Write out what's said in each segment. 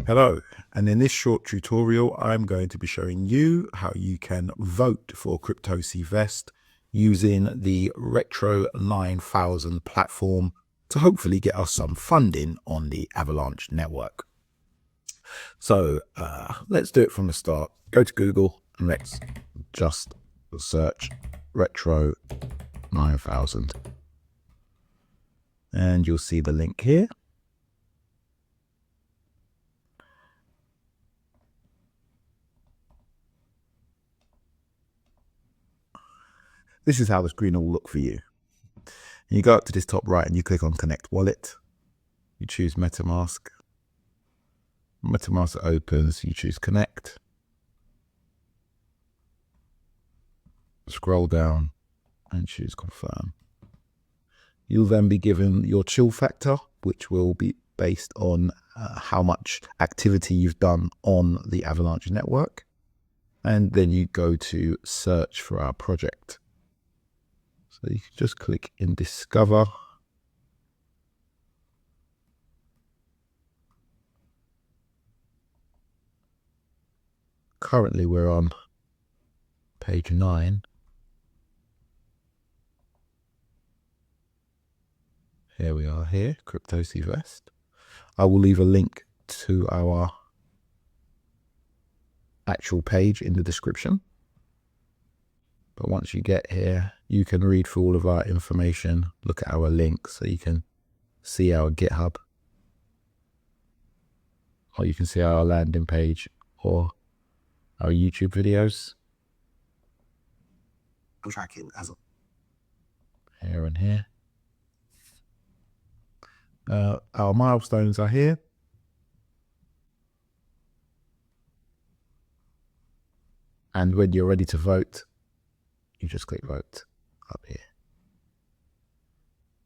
Hello, and in this short tutorial I'm going to be showing you how you can vote for CryptosiVest using the Retro 9000 platform to hopefully get us some funding on the Avalanche network. So let's do it from the start. Go to Google and let's just search Retro 9000 and you'll see the link here. This is how the screen will look for you. And you go up to this top right and you click on Connect Wallet. You choose MetaMask. MetaMask opens, you choose Connect. Scroll down and choose Confirm. You'll then be given your chill factor, which will be based on how much activity you've done on the Avalanche network. And then you go to search for our project. So you can just click in Discover. Currently we're on page 9. Here we are here, CryptosiVest. I will leave a link to our actual page in the description. But once you get here, you can read through all of our information, look at our links, so you can see our GitHub, or you can see our landing page or our YouTube videos. I'm tracking as here and here. Our milestones are here. And when you're ready to vote, you just click vote up here.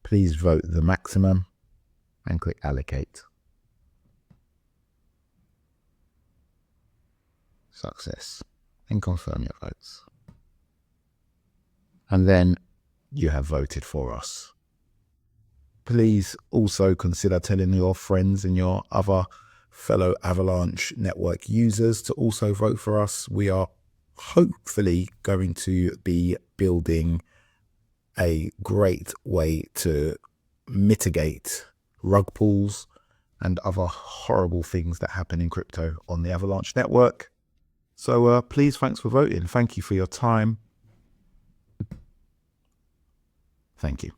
Please vote the maximum and click allocate. Success. And confirm your votes. And then you have voted for us. Please also consider telling your friends and your other fellow Avalanche network users to also vote for us. We are hopefully going to be building a great way to mitigate rug pulls and other horrible things that happen in crypto on the Avalanche network. So please, thanks for voting. Thank you for your time. Thank you.